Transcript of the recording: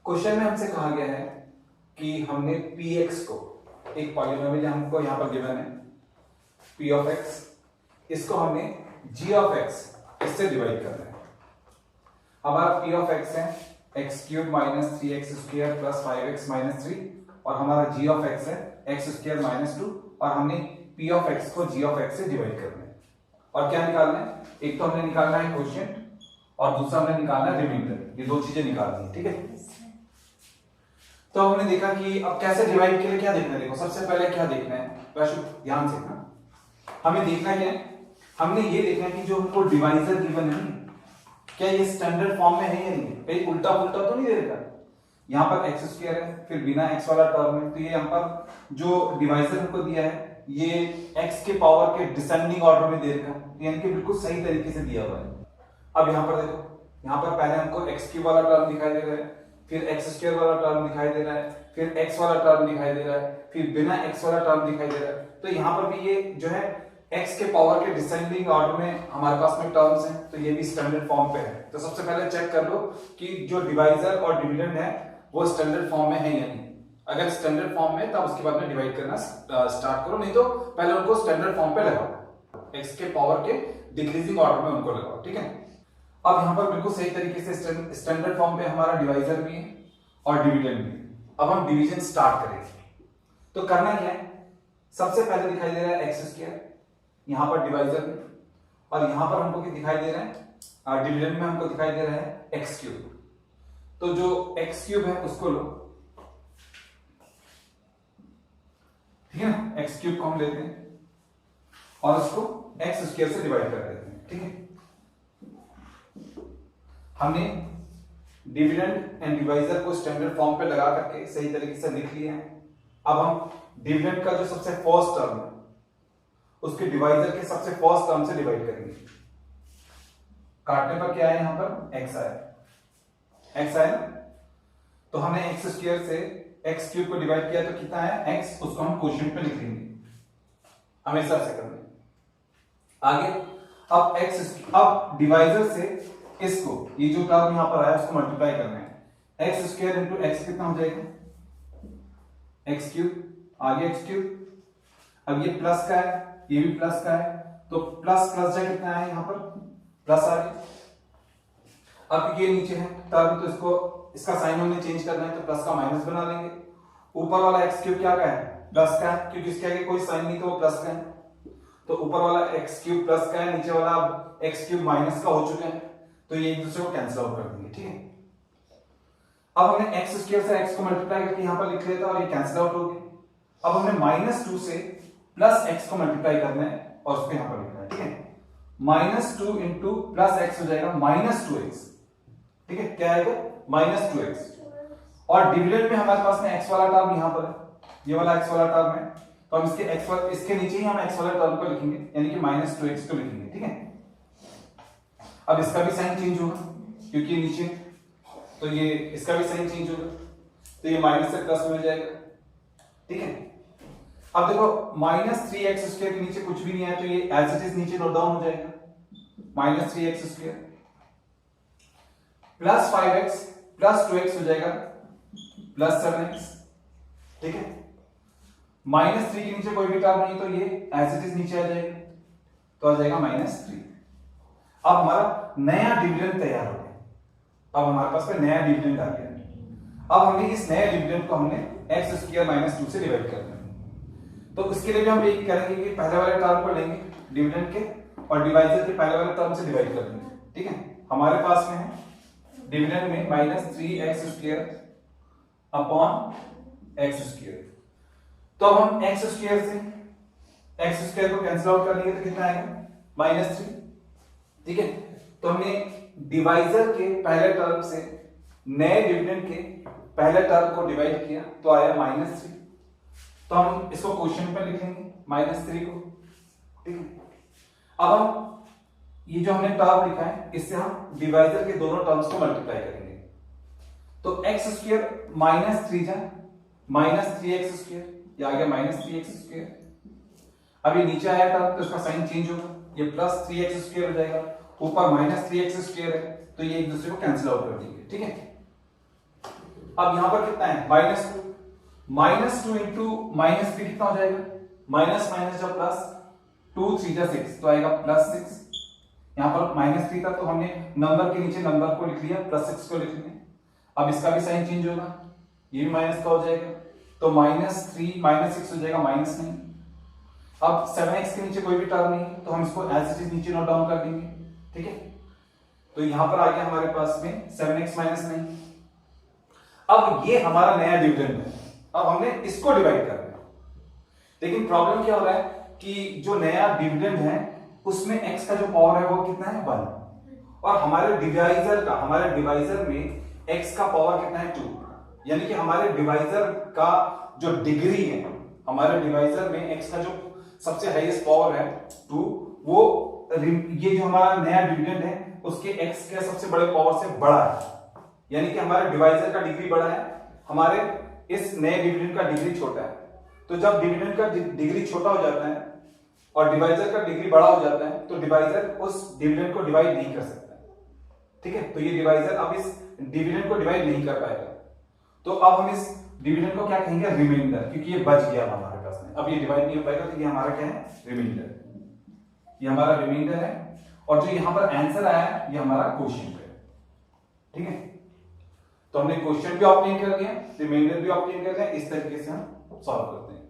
Question में हमसे कहा गया है कि हमने px को एक पॉलिनोमियल हमको यहां पर गिवन है p ऑफ x, इसको हमने g ऑफ x इससे डिवाइड करना है। हमारा p ऑफ x है x cube minus 3x square plus 5x minus 3 और हमारा g ऑफ x है x स्क्वायर माइनस 2 और हमने p ऑफ x को g ऑफ x से डिवाइड करना है। और क्या निकालना है? एक तो हमने निकालना है क्वोशिएंट और दूसरा हमने निकालना है रिमाइंडर। ये दो चीजें निकालनी है, ठीक है। तो हमने देखा कि अब कैसे डिवाइड के लिए क्या देखना है। देखो सबसे पहले क्या देखना है वैसे ध्यान से ना, हमें देखना क्या है, हमने ये देखना है कि जो हमको डिवाइजर गिवन है क्या ये स्टैंडर्ड फॉर्म में है या नहीं, कहीं उल्टा पुल्टा तो नहीं दे रखा। यहाँ पर एक्स स्क्वायर है फिर बिना एक्स वाला टर्म है, तो ये यहाँ पर जो डिवाइजर हमको दिया है ये एक्स के पावर के डिसेंडिंग ऑर्डर में दे रखा है, यानी कि बिल्कुल सही तरीके से दिया हुआ है। अब यहाँ पर देखो, यहाँ पर पहले हमको एक्स क्यूब वाला टर्म दिखाई दे रहा है, फिर एक्स स्क्वायर वाला टर्म दिखाई दे रहा है, फिर एक्स वाला टर्म दिखाई दे रहा है, फिर बिना एक्स वाला टर्म दिखाई दे रहा है। तो यहाँ पर भी ये जो है एक्स के पावर के डिसेंडिंग ऑर्डर में हमारे पास में टर्म्स हैं, तो ये भी स्टैंडर्ड फॉर्म पे है। तो सबसे पहले चेक कर लो कि जो डिवाइजर और डिविडेंड है वो स्टैंडर्ड फॉर्म में है या नहीं। अगर स्टैंडर्ड फॉर्म में तब उसके बाद में डिवाइड करना स्टार्ट करो, नहीं तो पहले उनको स्टैंडर्ड फॉर्म पे लगाओ, एक्स के पावर के डिक्रीजिंग ऑर्डर में उनको लगाओ, ठीक है। अब यहाँ पर बिल्कुल सही तरीके से स्टैंडर्ड फॉर्म पे हमारा डिवाइजर भी है और डिविडेंड भी है। अब हम डिवीजन स्टार्ट करेंगे, तो करना क्या है, सबसे पहले दिखाई दे रहा है एक्स स्क्वायर, यहाँ पर डिवाइजर में, और यहाँ पर हमको क्या दिखाई दे रहा है डिविडेंड में हमको दिखाई दे रहा है एक्स क्यूब। तो जो एक्स क्यूब है उसको लो, ठीक है ना, एक्स क्यूब को हम लेते हैं और उसको एक्स स्क्वायर से डिवाइड कर देते हैं, ठीक है। हमने डिविडेंड एंड डिवाइजर को स्टैंडर्ड फॉर्म पे लगा करके सही तरीके से लिख लिए हैं। अब हम डिविडेंड का जो सबसे फर्स्ट टर्म है उसके डिवाइजर के सबसे फर्स्ट टर्म से डिवाइड करेंगे। काटने पर क्या है, यहां पर एक्स आया, एक्स आया ना, तो हमने एक्स स्क्वायर से एक्स क्यूब को डिवाइड किया तो कितना है एक्स, उसको हम क्वोशिएंट पे लिख लेंगे, हमेशा से करना है। आगे अब एक्स, अब डिवाइजर से इसको ये जो टर्म यहां पर आया उसको मल्टीप्लाई करना है। एक्स स्क्वायर इंटू एक्स कितना हो जाएगा, एक्स क्यूब, आगे एक्स क्यूब, अब ये प्लस का है ये भी प्लस का है, तो प्लस प्लस जा कितना है, यहां पर प्लस आ गया। अब ये नीचे है टर्म, तो इसको इसका साइन हमने चेंज करना है तो प्लस का माइनस बना लेंगे। ऊपर वाला एक्स क्यूब क्या का है, प्लस का है, क्योंकि इसके आगे कोई साइन नहीं तो वो प्लस का है, तो ऊपर वाला एक्स क्यूब प्लस का है, नीचे वाला एक्स क्यूब माइनस का हो चुका है, तो ये एक दूसरे को कैंसिल आउट कर देंगे, ठीक है। अब हमने एक्स स्क्वायर से एक्स को मल्टीप्लाई करके यहां पर लिख लिया था और ये कैंसिल आउट हो गया। अब हमने -2 से प्लस एक्स को मल्टीप्लाई करना है और उसको यहां पर लिखना है, ठीक है। -2 इंटू प्लस एक्स हो जाएगा -2x, ठीक है, क्या आएगा -2x। और डिविडेंड में हमारे पास में एक्स वाला टर्म यहां पर है, ये वाला एक्स वाला टर्म है, तो हम इसके एक्स वाला, इसके नीचे ही हम एक्स वाला टर्म को लिखेंगे, यानी कि -2x को लिखेंगे, ठीक है। अब इसका भी साइन चेंज होगा क्योंकि नीचे, तो ये इसका भी साइन चेंज होगा, तो ये माइनस से प्लस में हो जाएगा, ठीक है। अब देखो -3x स्क्वायर के नीचे कुछ भी नहीं है, तो ये एज इट इज नीचे नोट डाउन हो जाएगा, -3x square plus 5x plus 2x हो जाएगा प्लस 7x, ठीक है। -3 के नीचे कोई भी टर्म नहीं, तो ये एज इट इज नीचे आ जाएगा, तो आ जाएगा -3। अब हमारा नया डिविडेंड तैयार हो गया, अब हमारे पास में नया डिविडेंड आ गया। अब हमने इस नए डिविडेंड को हमने एक्स स्क्वायर -2 से डिवाइड करना है, तो उसके लिए भी हम यही करेंगे कि पहले वाले टर्म को लेंगे डिविडेंड के और डिवाइजर के पहले वाले टर्म से डिवाइड कर देंगे, ठीक है। हमारे पास में है डिविडेंड में -3x square upon x square, तो अब हम एक्स स्क्वायर से एक्स स्क्वायर को कैंसिल आउट कर लेंगे तो कितना आएगा -3, ठीक है। तो हमने डिवाइजर के पहले टर्म से नए डिविडेंड के पहले टर्म को डिवाइड किया तो आया -3, तो हम इसको क्वोशिएंट पे लिखेंगे -3 को, ठीक है। अब हम ये जो हमने टर्म लिखा है इससे हम डिवाइजर के दोनों टर्म्स को मल्टीप्लाई करेंगे, तो एक्स स्क्वायर -3 जा -3x स्क्वायर, ये आ गया -3x स्क्वायर। अब ये नीचे आया टर्म तो इसका साइन चेंज होगा, ये +3x स्क्वायर हो जाएगा, ऊपर -3x स्क्वायर है, तो ये एक दूसरे को कैंसिल आउट कर देंगे, ठीक है। अब यहां पर कितना है -2 इंटू -3 कितना हो जाएगा, माइनस माइनस जब प्लस, 2 3 जा 6 तो आएगा +6। यहां पर -3 था तो हमने नंबर के नीचे नंबर को लिख लिया, +6 को लिख लिया। अब इसका भी साइन चेंज होगा, ये भी माइनस का हो जाएगा, तो -3 -6 हो जाएगा -9। अब 7x के नीचे कोई भी टर्म नहीं तो हम इसको एज इट इज नीचे नोट डाउन कर देंगे, ठीक है। तो यहां पर आ गया हमारे पास में 7x -9। अब ये हमारा नया डिविडेंड है, अब हमने इसको डिवाइड करना है। लेकिन प्रॉब्लम क्या हो रहा है कि जो नया डिविडेंड है उसमें x का जो पावर है वो कितना है 1, और हमारे डिवाइजर में x का पावर कितना है 2, यानी कि हमारे डिवाइजर का जो डिग्री है, हमारे डिवाइजर में x का जो सबसे हाईएस्ट पावर है 2, वो ये जो हमारा नया डिविडेंड है उसके x के सबसे बड़े पावर से बड़ा है, यानी कि हमारे डिवाइजर का डिग्री बड़ा है, हमारे इस नए डिविडेंड का डिग्री छोटा है। तो जब डिविडेंड का डिग्री छोटा हो जाता है और डिवाइजर का डिग्री बड़ा हो जाता है तो डिवाइजर उस डिविडेंड को डिवाइड नहीं कर सकता, ठीक है। तो ये डिवाइजर अब इस डिविडेंड को डिवाइड नहीं कर पाएगा, तो अब हम इस डिविडेंड को क्या कहेंगे, रिमाइंडर, क्योंकि ये बच गया हमारे पास में, अब ये डिवाइड नहीं हो पाएगा, तो ये हमारा क्या है, रिमाइंडर। ये हमारा रिमाइंडर है, और जो यहां पर आंसर आया है ये हमारा क्वेश्चन है, ठीक है। तो हमने क्वेश्चन भी ऑब्टेन कर लिया, रिमाइंडर भी ऑब्टेन कर लिया, इस तरीके से हम सॉल्व करते हैं।